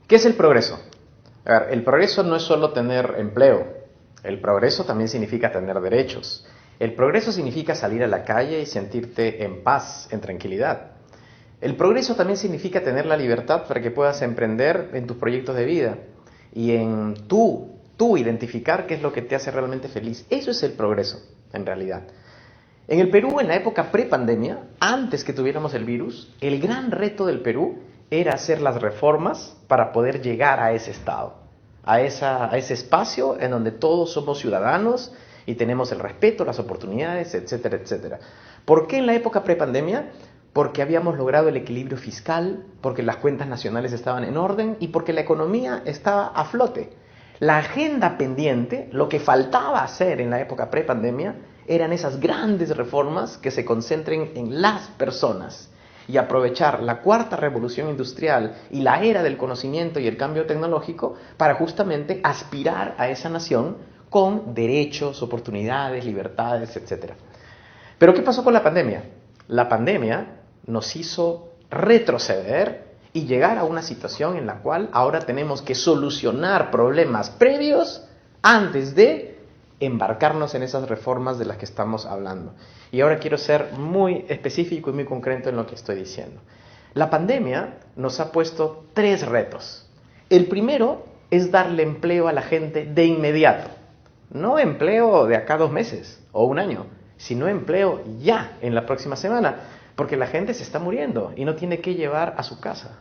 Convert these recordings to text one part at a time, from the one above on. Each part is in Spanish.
¿Qué es el progreso? A ver, el progreso no es solo tener empleo. El progreso también significa tener derechos. El progreso significa salir a la calle y sentirte en paz, en tranquilidad. El progreso también significa tener la libertad para que puedas emprender en tus proyectos de vida y en tú identificar qué es lo que te hace realmente feliz. Eso es el progreso, en realidad. En el Perú, en la época prepandemia, antes que tuviéramos el virus, el gran reto del Perú era hacer las reformas para poder llegar a ese estado, a ese espacio en donde todos somos ciudadanos y tenemos el respeto, las oportunidades, etcétera, etcétera. ¿Por qué en la época prepandemia? Porque habíamos logrado el equilibrio fiscal, porque las cuentas nacionales estaban en orden y porque la economía estaba a flote. La agenda pendiente, lo que faltaba hacer en la época prepandemia, eran esas grandes reformas que se concentren en las personas y aprovechar la cuarta revolución industrial y la era del conocimiento y el cambio tecnológico para justamente aspirar a esa nación con derechos, oportunidades, libertades, etc. Pero ¿qué pasó con la pandemia? La pandemia nos hizo retroceder y llegar a una situación en la cual ahora tenemos que solucionar problemas previos antes de embarcarnos en esas reformas de las que estamos hablando. Y ahora quiero ser muy específico y muy concreto en lo que estoy diciendo. La pandemia nos ha puesto 3 retos. El primero es darle empleo a la gente de inmediato. No empleo de acá 2 meses o 1 año, sino empleo ya, en la próxima semana, porque la gente se está muriendo y no tiene que llevar a su casa.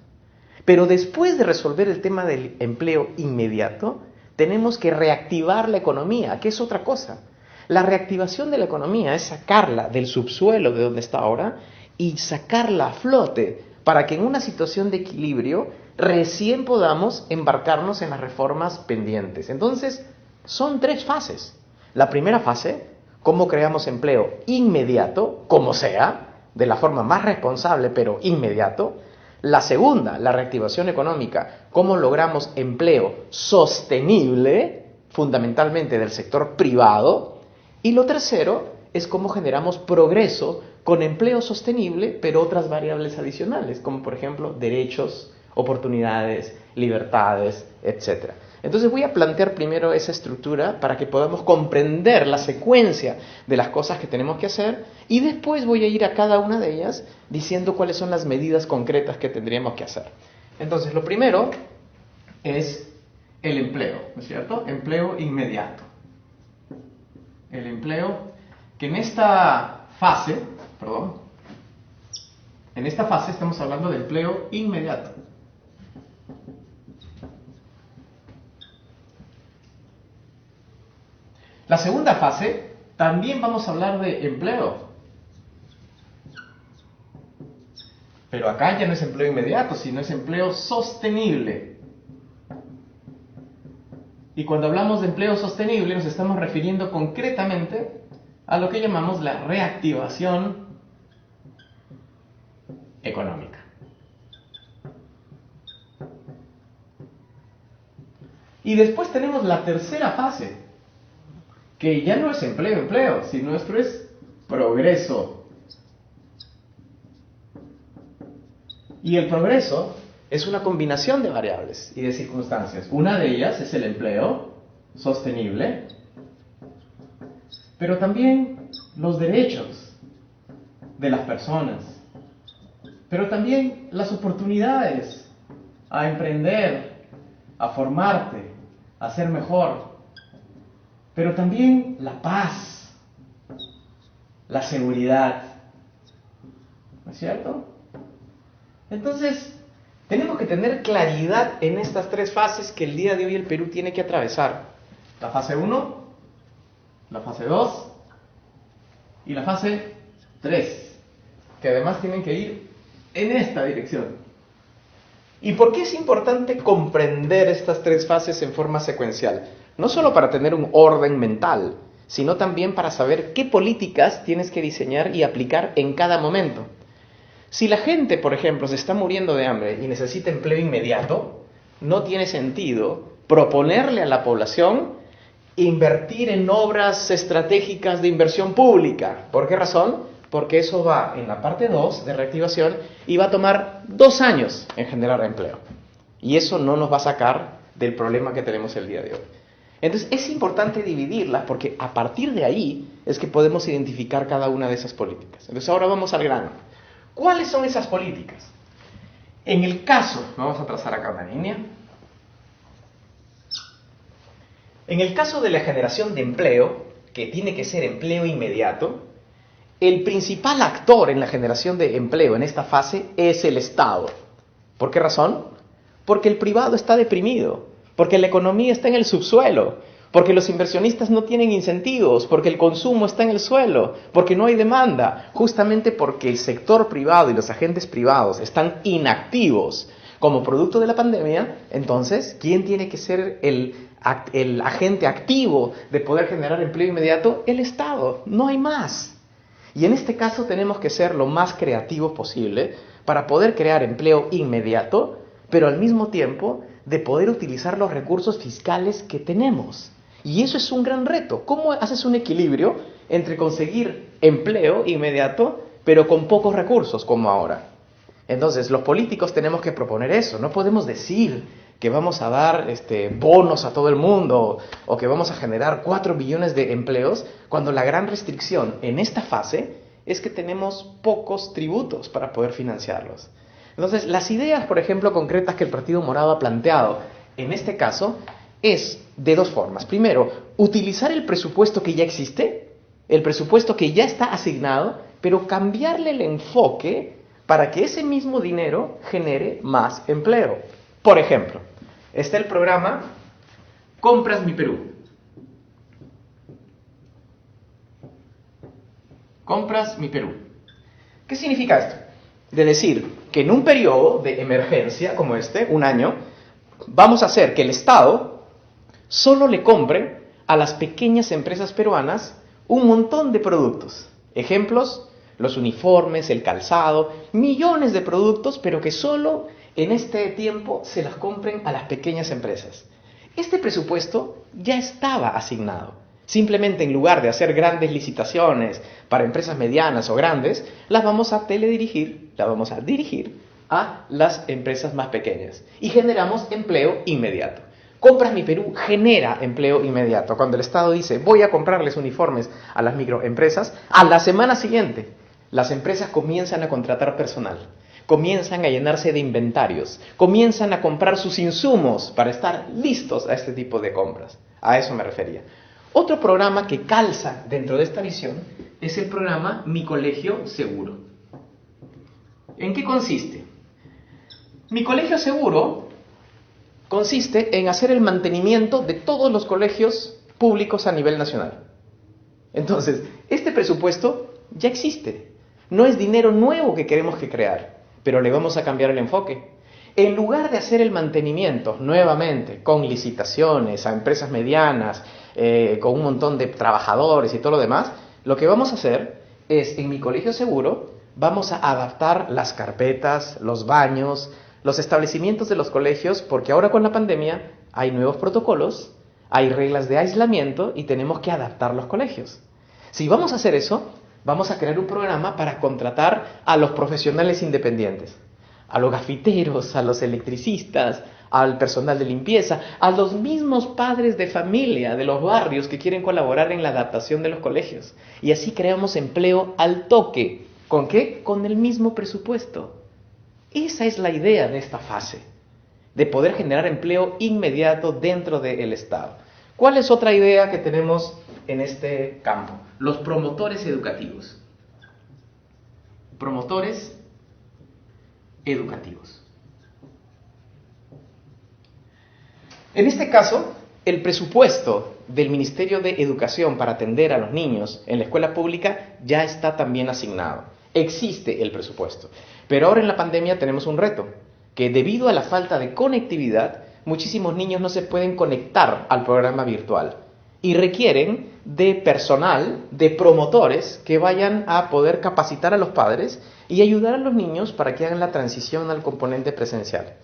Pero después de resolver el tema del empleo inmediato, tenemos que reactivar la economía, que es otra cosa. La reactivación de la economía es sacarla del subsuelo de donde está ahora y sacarla a flote para que en una situación de equilibrio recién podamos embarcarnos en las reformas pendientes. Entonces, son 3 fases. La primera fase, cómo creamos empleo inmediato, como sea, de la forma más responsable, pero inmediato. La segunda, la reactivación económica, cómo logramos empleo sostenible, fundamentalmente del sector privado. Y lo tercero es cómo generamos progreso con empleo sostenible, pero otras variables adicionales, como por ejemplo derechos, oportunidades, libertades, etc. Entonces voy a plantear primero esa estructura para que podamos comprender la secuencia de las cosas que tenemos que hacer y después voy a ir a cada una de ellas diciendo cuáles son las medidas concretas que tendríamos que hacer. Entonces lo primero es el empleo, ¿no es cierto? Empleo inmediato. El empleo que en esta fase estamos hablando de empleo inmediato. La segunda fase, también vamos a hablar de empleo. Pero acá ya no es empleo inmediato, sino es empleo sostenible. Y cuando hablamos de empleo sostenible nos estamos refiriendo concretamente a lo que llamamos la reactivación económica. Y después tenemos la tercera fase, que ya no es empleo, sino esto es progreso. Y el progreso es una combinación de variables y de circunstancias. Una de ellas es el empleo sostenible, pero también los derechos de las personas, pero también las oportunidades a emprender, a formarte, a ser mejor, pero también la paz, la seguridad, ¿no es cierto? Entonces, tenemos que tener claridad en estas 3 fases que el día de hoy el Perú tiene que atravesar. La fase 1, la fase 2 y la fase 3, que además tienen que ir en esta dirección. ¿Y por qué es importante comprender estas 3 fases en forma secuencial? No solo para tener un orden mental, sino también para saber qué políticas tienes que diseñar y aplicar en cada momento. Si la gente, por ejemplo, se está muriendo de hambre y necesita empleo inmediato, no tiene sentido proponerle a la población invertir en obras estratégicas de inversión pública. ¿Por qué razón? Porque eso va en la parte 2 de reactivación y va a tomar 2 años en generar empleo. Y eso no nos va a sacar del problema que tenemos el día de hoy. Entonces es importante dividirlas porque a partir de ahí es que podemos identificar cada una de esas políticas. Entonces ahora vamos al grano. ¿Cuáles son esas políticas? En el caso, vamos a trazar acá una línea. En el caso de la generación de empleo, que tiene que ser empleo inmediato, el principal actor en la generación de empleo en esta fase es el Estado. ¿Por qué razón? Porque el privado está deprimido, porque la economía está en el subsuelo, porque los inversionistas no tienen incentivos, porque el consumo está en el suelo, porque no hay demanda, justamente porque el sector privado y los agentes privados están inactivos como producto de la pandemia. Entonces, ¿quién tiene que ser el agente activo de poder generar empleo inmediato? El Estado, no hay más. Y en este caso tenemos que ser lo más creativos posible para poder crear empleo inmediato, pero al mismo tiempo de poder utilizar los recursos fiscales que tenemos. Y eso es un gran reto. ¿Cómo haces un equilibrio entre conseguir empleo inmediato, pero con pocos recursos como ahora? Entonces, los políticos tenemos que proponer eso. No podemos decir que vamos a dar bonos a todo el mundo o que vamos a generar 4 millones de empleos, cuando la gran restricción en esta fase es que tenemos pocos tributos para poder financiarlos. Entonces, las ideas, por ejemplo, concretas que el Partido Morado ha planteado en este caso es de dos formas. Primero, utilizar el presupuesto que ya existe, el presupuesto que ya está asignado, pero cambiarle el enfoque para que ese mismo dinero genere más empleo. Por ejemplo, está el programa Compras Mi Perú. Compras Mi Perú. ¿Qué significa esto? De decir que en un periodo de emergencia como este, un año, vamos a hacer que el Estado solo le compre a las pequeñas empresas peruanas un montón de productos. Ejemplos, los uniformes, el calzado, millones de productos, pero que solo en este tiempo se las compren a las pequeñas empresas. Este presupuesto ya estaba asignado. Simplemente en lugar de hacer grandes licitaciones para empresas medianas o grandes, las vamos a dirigir a las empresas más pequeñas. Y generamos empleo inmediato. Compras Mi Perú genera empleo inmediato. Cuando el Estado dice, voy a comprarles uniformes a las microempresas, a la semana siguiente las empresas comienzan a contratar personal, comienzan a llenarse de inventarios, comienzan a comprar sus insumos para estar listos a este tipo de compras. A eso me refería. Otro programa que calza dentro de esta visión es el programa Mi Colegio Seguro. ¿En qué consiste? Mi Colegio Seguro consiste en hacer el mantenimiento de todos los colegios públicos a nivel nacional. Entonces, este presupuesto ya existe. No es dinero nuevo que queremos crear, pero le vamos a cambiar el enfoque. En lugar de hacer el mantenimiento nuevamente con licitaciones a empresas medianas, con un montón de trabajadores y todo lo demás, lo que vamos a hacer es, en Mi Colegio Seguro, vamos a adaptar las carpetas, los baños, los establecimientos de los colegios, porque ahora con la pandemia hay nuevos protocolos, hay reglas de aislamiento y tenemos que adaptar los colegios. Si vamos a hacer eso, vamos a crear un programa para contratar a los profesionales independientes, a los gafiteros, a los electricistas, al personal de limpieza, a los mismos padres de familia de los barrios que quieren colaborar en la adaptación de los colegios. Y así creamos empleo al toque. ¿Con qué? Con el mismo presupuesto. Esa es la idea de esta fase, de poder generar empleo inmediato dentro del Estado. ¿Cuál es otra idea que tenemos en este campo? Los promotores educativos. Promotores educativos. En este caso, el presupuesto del Ministerio de Educación para atender a los niños en la escuela pública ya está también asignado. Existe el presupuesto. Pero ahora en la pandemia tenemos un reto, que debido a la falta de conectividad, muchísimos niños no se pueden conectar al programa virtual y requieren de personal, de promotores que vayan a poder capacitar a los padres y ayudar a los niños para que hagan la transición al componente presencial.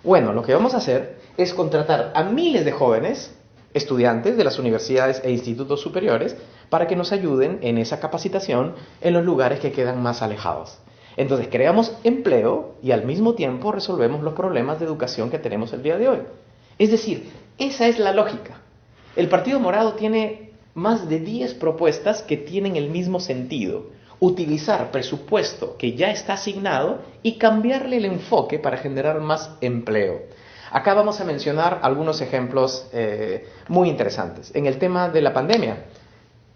Bueno, lo que vamos a hacer es contratar a miles de jóvenes, estudiantes de las universidades e institutos superiores, para que nos ayuden en esa capacitación en los lugares que quedan más alejados. Entonces creamos empleo y al mismo tiempo resolvemos los problemas de educación que tenemos el día de hoy. Es decir, esa es la lógica. El Partido Morado tiene más de 10 propuestas que tienen el mismo sentido. Utilizar presupuesto que ya está asignado y cambiarle el enfoque para generar más empleo. Acá vamos a mencionar algunos ejemplos muy interesantes. En el tema de la pandemia,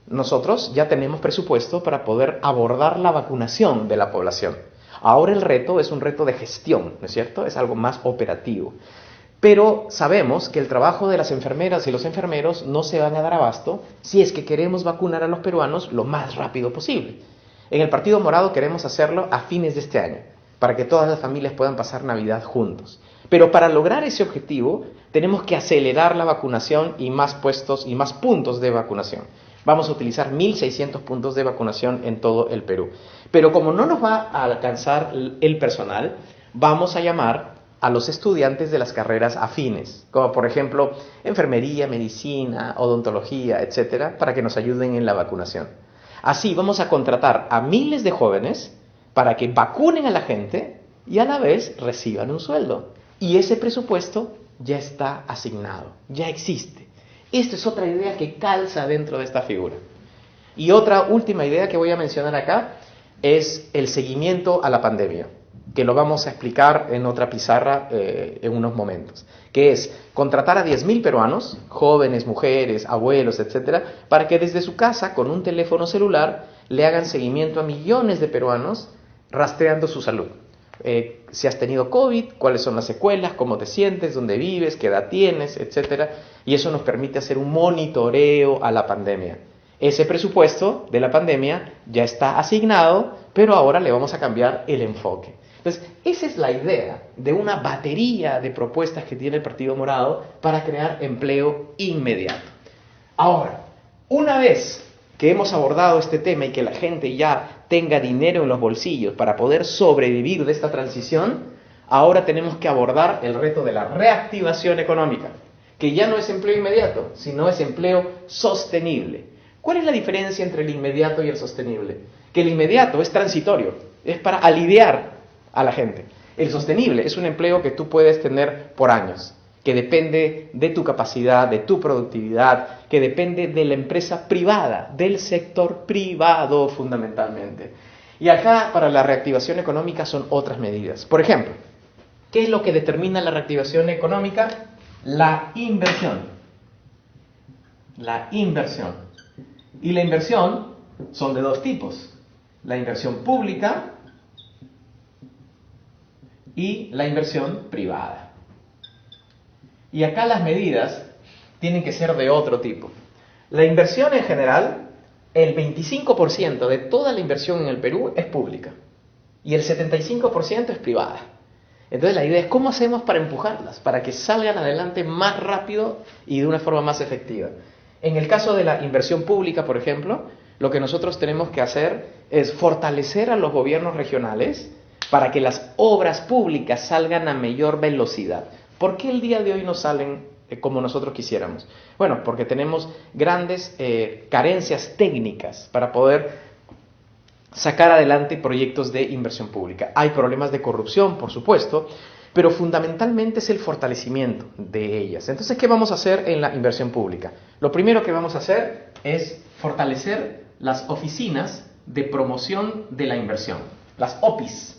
nosotros ya tenemos presupuesto para poder abordar la vacunación de la población. Ahora el reto es un reto de gestión, ¿no es cierto? Es algo más operativo. Pero sabemos que el trabajo de las enfermeras y los enfermeros no se van a dar abasto si es que queremos vacunar a los peruanos lo más rápido posible. En el Partido Morado queremos hacerlo a fines de este año, para que todas las familias puedan pasar Navidad juntos. Pero para lograr ese objetivo tenemos que acelerar la vacunación y más puestos y más puntos de vacunación. Vamos a utilizar 1.600 puntos de vacunación en todo el Perú. Pero como no nos va a alcanzar el personal, vamos a llamar a los estudiantes de las carreras afines, como por ejemplo enfermería, medicina, odontología, etcétera, para que nos ayuden en la vacunación. Así vamos a contratar a miles de jóvenes para que vacunen a la gente y a la vez reciban un sueldo. Y ese presupuesto ya está asignado, ya existe. Esta es otra idea que calza dentro de esta figura. Y otra última idea que voy a mencionar acá es el seguimiento a la pandemia, que lo vamos a explicar en otra pizarra en unos momentos, que es contratar a 10.000 peruanos, jóvenes, mujeres, abuelos, etcétera, para que desde su casa, con un teléfono celular, le hagan seguimiento a millones de peruanos rastreando su salud. Si has tenido COVID, cuáles son las secuelas, cómo te sientes, dónde vives, qué edad tienes, etcétera, y eso nos permite hacer un monitoreo a la pandemia. Ese presupuesto de la pandemia ya está asignado, pero ahora le vamos a cambiar el enfoque. Entonces, esa es la idea de una batería de propuestas que tiene el Partido Morado para crear empleo inmediato. Ahora, una vez que hemos abordado este tema y que la gente ya tenga dinero en los bolsillos para poder sobrevivir de esta transición, ahora tenemos que abordar el reto de la reactivación económica, que ya no es empleo inmediato, sino es empleo sostenible. ¿Cuál es la diferencia entre el inmediato y el sostenible? Que el inmediato es transitorio, es para aliviar a la gente. El sostenible es un empleo que tú puedes tener por años, que depende de tu capacidad, de tu productividad, que depende de la empresa privada, del sector privado fundamentalmente. Y acá para la reactivación económica son otras medidas. Por ejemplo, ¿qué es lo que determina la reactivación económica? La inversión. La inversión. Y la inversión son de dos tipos. La inversión pública y la inversión privada. Y acá las medidas tienen que ser de otro tipo. La inversión en general, el 25% de toda la inversión en el Perú es pública y el 75% es privada. Entonces la idea es cómo hacemos para empujarlas, para que salgan adelante más rápido y de una forma más efectiva. En el caso de la inversión pública, por ejemplo, lo que nosotros tenemos que hacer es fortalecer a los gobiernos regionales para que las obras públicas salgan a mayor velocidad. ¿Por qué el día de hoy no salen como nosotros quisiéramos? Bueno, porque tenemos grandes carencias técnicas para poder sacar adelante proyectos de inversión pública. Hay problemas de corrupción, por supuesto, pero fundamentalmente es el fortalecimiento de ellas. Entonces, ¿qué vamos a hacer en la inversión pública? Lo primero que vamos a hacer es fortalecer las oficinas de promoción de la inversión, las OPIs.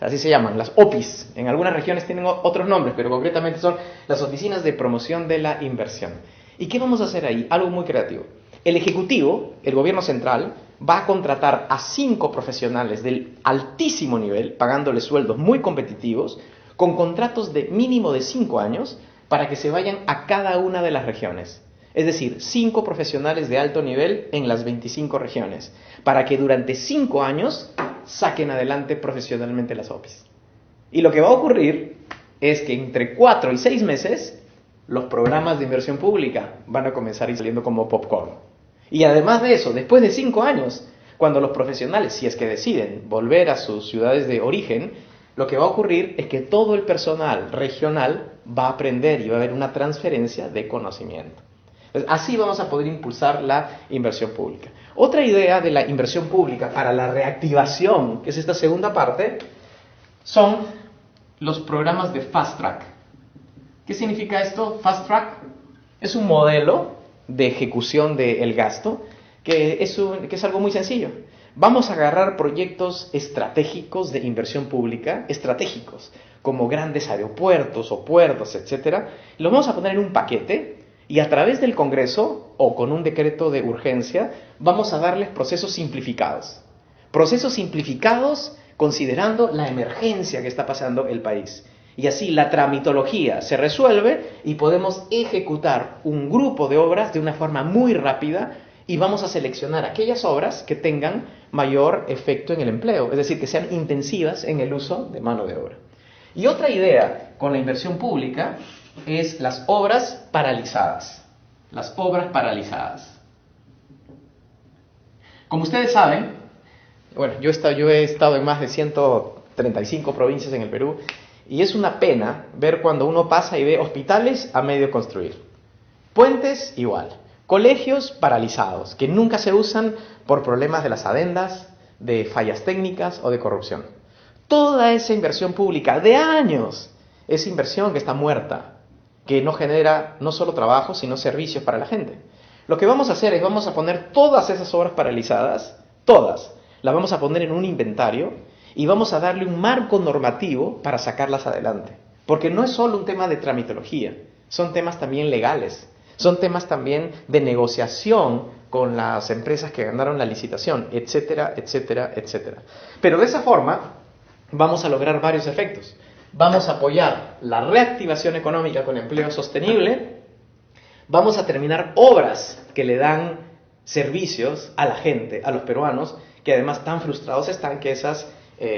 Así se llaman, las OPIs. En algunas regiones tienen otros nombres, pero concretamente son las oficinas de promoción de la inversión. ¿Y qué vamos a hacer ahí? Algo muy creativo. El Ejecutivo, el gobierno central, va a contratar a 5 profesionales del altísimo nivel, pagándoles sueldos muy competitivos, con contratos de mínimo de 5 años, para que se vayan a cada una de las regiones. Es decir, 5 profesionales de alto nivel en las 25 regiones, para que durante 5 años saquen adelante profesionalmente las OPIs. Y lo que va a ocurrir es que entre 4 y 6 meses, los programas de inversión pública van a comenzar a ir saliendo como popcorn. Y además de eso, después de 5 años, cuando los profesionales, si es que deciden volver a sus ciudades de origen, lo que va a ocurrir es que todo el personal regional va a aprender y va a haber una transferencia de conocimiento. Así vamos a poder impulsar la inversión pública. Otra idea de la inversión pública para la reactivación, que es esta segunda parte, son los programas de Fast Track. ¿Qué significa esto? Fast Track es un modelo de ejecución del gasto que es algo muy sencillo. Vamos a agarrar proyectos estratégicos de inversión pública, estratégicos, como grandes aeropuertos o puertos, etcétera, y los vamos a poner en un paquete y a través del Congreso o con un decreto de urgencia vamos a darles procesos simplificados. Procesos simplificados considerando la emergencia que está pasando el país. Y así la tramitología se resuelve y podemos ejecutar un grupo de obras de una forma muy rápida y vamos a seleccionar aquellas obras que tengan mayor efecto en el empleo, es decir, que sean intensivas en el uso de mano de obra. Y otra idea con la inversión pública es las obras paralizadas. Las obras paralizadas. Como ustedes saben, bueno, yo he estado en más de 135 provincias en el Perú y es una pena ver cuando uno pasa y ve hospitales a medio construir. Puentes igual. Colegios paralizados, que nunca se usan por problemas de las adendas, de fallas técnicas o de corrupción. Toda esa inversión pública de años, esa inversión que está muerta, que no genera no solo trabajo, sino servicios para la gente. Lo que vamos a hacer es vamos a poner todas esas obras paralizadas, todas, las vamos a poner en un inventario y vamos a darle un marco normativo para sacarlas adelante. Porque no es solo un tema de tramitología, son temas también legales. Son temas también de negociación con las empresas que ganaron la licitación, etcétera, etcétera, etcétera. Pero de esa forma vamos a lograr varios efectos. Vamos a apoyar la reactivación económica con empleo sostenible. Vamos a terminar obras que le dan servicios a la gente, a los peruanos, que además tan frustrados están que esas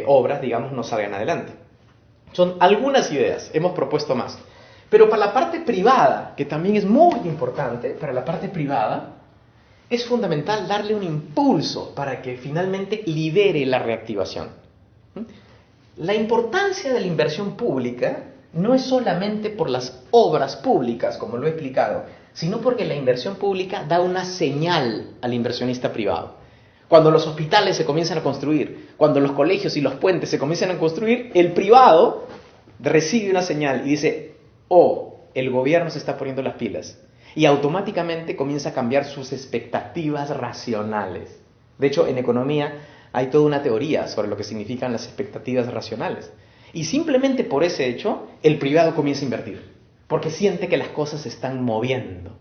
obras, digamos, no salgan adelante. Son algunas ideas, hemos propuesto más. Pero para la parte privada, que también es muy importante, para la parte privada, es fundamental darle un impulso para que finalmente lidere la reactivación. La importancia de la inversión pública no es solamente por las obras públicas, como lo he explicado, sino porque la inversión pública da una señal al inversionista privado. Cuando los hospitales se comienzan a construir, cuando los colegios y los puentes se comienzan a construir, el privado recibe una señal y dice: oh, el gobierno se está poniendo las pilas. Y automáticamente comienza a cambiar sus expectativas racionales. De hecho, en economía hay toda una teoría sobre lo que significan las expectativas racionales. Y simplemente por ese hecho, el privado comienza a invertir, porque siente que las cosas se están moviendo.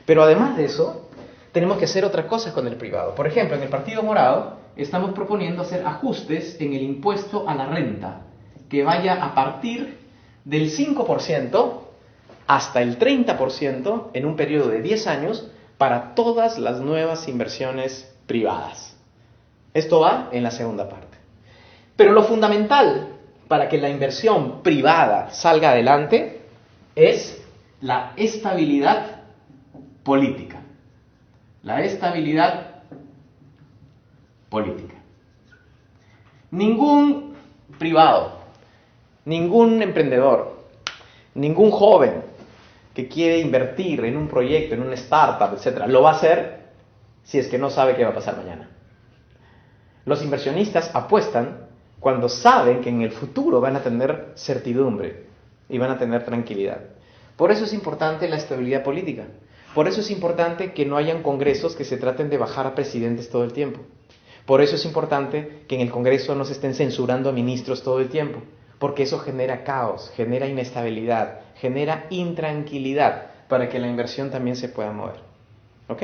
Pero además de eso, tenemos que hacer otras cosas con el privado. Por ejemplo, en el Partido Morado estamos proponiendo hacer ajustes en el impuesto a la renta, que vaya a partir del 5% hasta el 30% en un periodo de 10 años para todas las nuevas inversiones privadas. Esto va en la segunda parte. Pero lo fundamental para que la inversión privada salga adelante es la estabilidad política. La estabilidad política. Ningún privado, ningún emprendedor, ningún joven que quiere invertir en un proyecto, en una startup, etc., lo va a hacer si es que no sabe qué va a pasar mañana. Los inversionistas apuestan cuando saben que en el futuro van a tener certidumbre y van a tener tranquilidad. Por eso es importante la estabilidad política. Por eso es importante que no hayan congresos que se traten de bajar a presidentes todo el tiempo. Por eso es importante que en el Congreso no se estén censurando a ministros todo el tiempo, porque eso genera caos, genera inestabilidad, genera intranquilidad para que la inversión también se pueda mover. ¿Ok?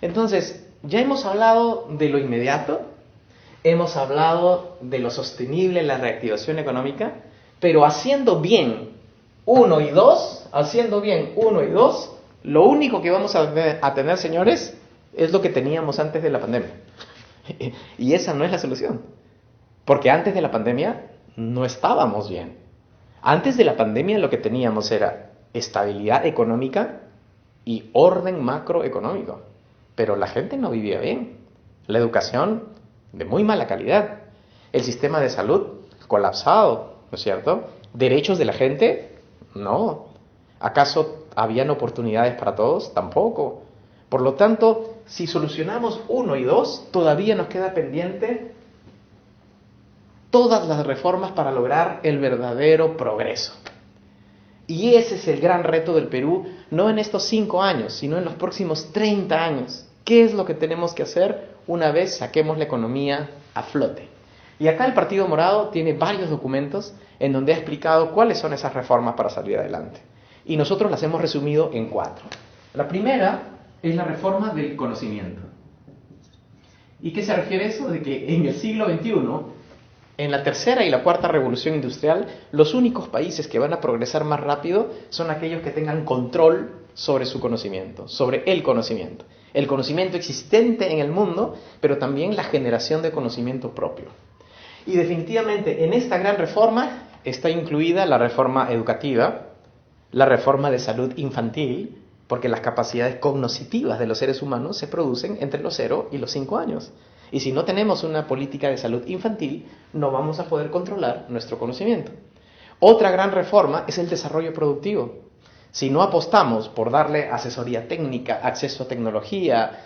Entonces, ya hemos hablado de lo inmediato, hemos hablado de lo sostenible, la reactivación económica, pero haciendo bien uno y dos, lo único que vamos a tener, señores, es lo que teníamos antes de la pandemia. Y esa no es la solución. Porque antes de la pandemia no estábamos bien. Antes de la pandemia lo que teníamos era estabilidad económica y orden macroeconómico. Pero la gente no vivía bien. La educación de muy mala calidad. El sistema de salud colapsado, ¿no es cierto? Derechos de la gente, no. ¿Acaso habían oportunidades para todos? Tampoco. Por lo tanto, si solucionamos 1 y 2, todavía nos queda pendiente todas las reformas para lograr el verdadero progreso. Y ese es el gran reto del Perú, no en estos 5 años, sino en los próximos 30 años. ¿Qué es lo que tenemos que hacer una vez saquemos la economía a flote? Y acá el Partido Morado tiene varios documentos en donde ha explicado cuáles son esas reformas para salir adelante. Y nosotros las hemos resumido en 4. La primera es la reforma del conocimiento. ¿Y qué se refiere a eso? De que en el siglo XXI, en la tercera y la cuarta revolución industrial, los únicos países que van a progresar más rápido son aquellos que tengan control sobre su conocimiento, sobre el conocimiento. El conocimiento existente en el mundo, pero también la generación de conocimiento propio. Y definitivamente en esta gran reforma está incluida la reforma educativa, la reforma de salud infantil, porque las capacidades cognitivas de los seres humanos se producen entre los 0 y los 5 años. Y si no tenemos una política de salud infantil, no vamos a poder controlar nuestro conocimiento. Otra gran reforma es el desarrollo productivo. Si no apostamos por darle asesoría técnica, acceso a tecnología,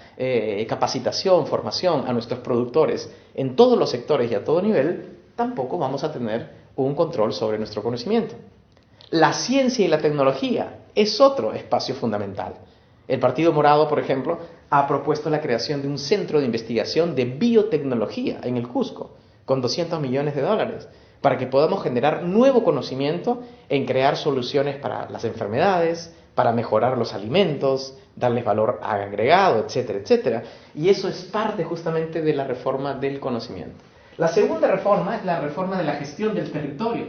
capacitación, formación a nuestros productores en todos los sectores y a todo nivel, tampoco vamos a tener un control sobre nuestro conocimiento. La ciencia y la tecnología es otro espacio fundamental. El Partido Morado, por ejemplo, ha propuesto la creación de un centro de investigación de biotecnología en el Cusco, con $200 millones, para que podamos generar nuevo conocimiento en crear soluciones para las enfermedades, para mejorar los alimentos, darles valor agregado, etcétera, etcétera. Y eso es parte justamente de la reforma del conocimiento. La segunda reforma es la reforma de la gestión del territorio,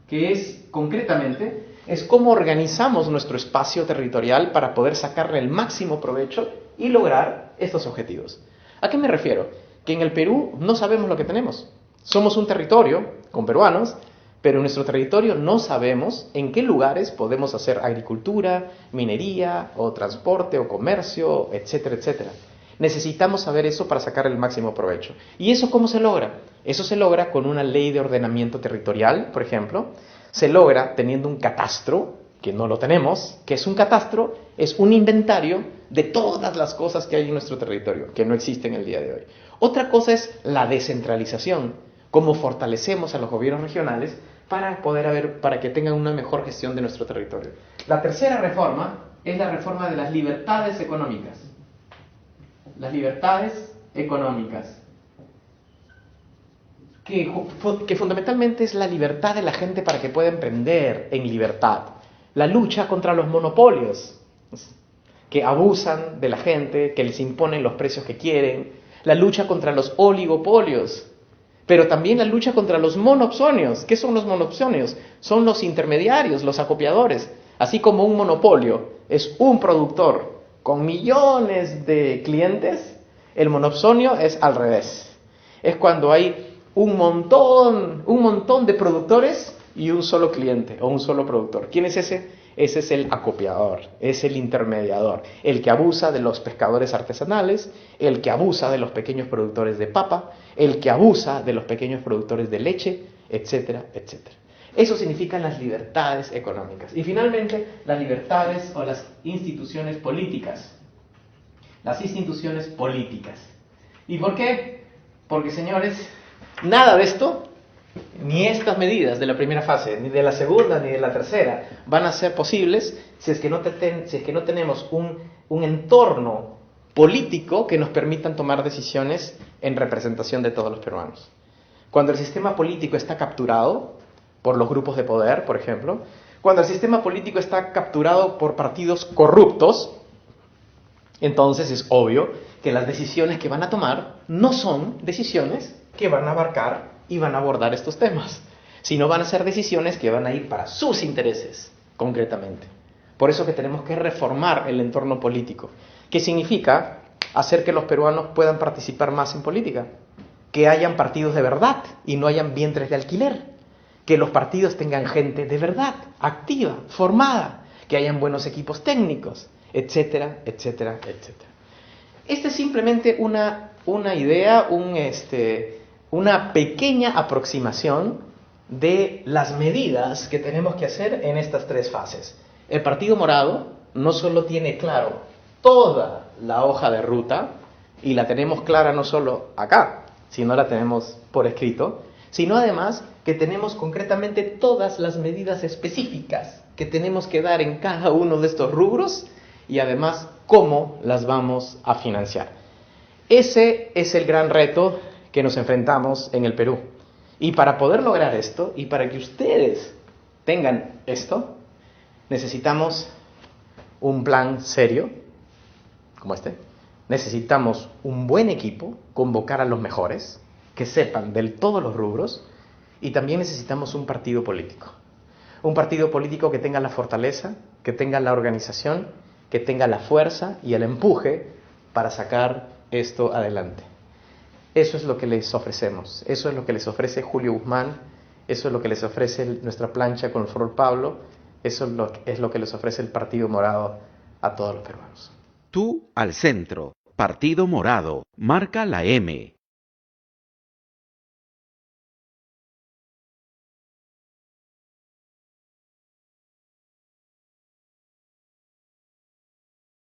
que es, concretamente, es cómo organizamos nuestro espacio territorial para poder sacarle el máximo provecho y lograr estos objetivos. ¿A qué me refiero? Que en el Perú no sabemos lo que tenemos. Somos un territorio con peruanos, pero en nuestro territorio no sabemos en qué lugares podemos hacer agricultura, minería, o transporte, o comercio, etcétera, etcétera. Necesitamos saber eso para sacar el máximo provecho. ¿Y eso cómo se logra? Eso se logra con una ley de ordenamiento territorial, por ejemplo. Se logra teniendo un catastro, que no lo tenemos. ¿Qué es un catastro? Es un inventario de todas las cosas que hay en nuestro territorio, que no existen el día de hoy. Otra cosa es la descentralización, cómo fortalecemos a los gobiernos regionales para que tengan una mejor gestión de nuestro territorio. La tercera reforma es la reforma de las libertades económicas. Las libertades económicas, que fundamentalmente es la libertad de la gente para que pueda emprender en libertad. La lucha contra los monopolios, que abusan de la gente, que les imponen los precios que quieren. La lucha contra los oligopolios, pero también la lucha contra los monopsonios. ¿Qué son los monopsonios? Son los intermediarios, los acopiadores. Así como un monopolio es un productor con millones de clientes, el monopsonio es al revés. Es cuando hay un montón de productores y un solo cliente o un solo productor. ¿Quién es ese? Ese es el acopiador, es el intermediador, el que abusa de los pescadores artesanales, el que abusa de los pequeños productores de papa, el que abusa de los pequeños productores de leche, etcétera, etcétera. Eso significan las libertades económicas. Y finalmente, las libertades o las instituciones políticas. Las instituciones políticas. ¿Y por qué? Porque, señores, nada de esto, ni estas medidas de la primera fase, ni de la segunda, ni de la tercera, van a ser posibles si es que no tenemos un entorno político que nos permitan tomar decisiones en representación de todos los peruanos. Cuando el sistema político está capturado por los grupos de poder, por ejemplo, cuando el sistema político está capturado por partidos corruptos, entonces es obvio que las decisiones que van a tomar no son decisiones que van a abarcar y van a abordar estos temas, sino van a ser decisiones que van a ir para sus intereses, concretamente. Por eso que tenemos que reformar el entorno político, que significa hacer que los peruanos puedan participar más en política, que hayan partidos de verdad y no hayan vientres de alquiler, que los partidos tengan gente de verdad, activa, formada, que hayan buenos equipos técnicos, etcétera, etcétera, etcétera. Esta es simplemente una idea, una pequeña aproximación de las medidas que tenemos que hacer en estas tres fases. El Partido Morado no solo tiene claro toda la hoja de ruta, y la tenemos clara no solo acá, sino la tenemos por escrito, sino además que tenemos concretamente todas las medidas específicas que tenemos que dar en cada uno de estos rubros y además cómo las vamos a financiar. Ese es el gran reto que nos enfrentamos en el Perú. Y para poder lograr esto, y para que ustedes tengan esto, necesitamos un plan serio, como este. Necesitamos un buen equipo, convocar a los mejores, que sepan de todos los rubros, y también necesitamos un partido político. Un partido político que tenga la fortaleza, que tenga la organización, que tenga la fuerza y el empuje para sacar esto adelante. Eso es lo que les ofrecemos, eso es lo que les ofrece Julio Guzmán, eso es lo que les ofrece nuestra plancha con Flor Pablo, eso es lo que les ofrece el Partido Morado a todos los peruanos. Tú al centro, Partido Morado, marca la M.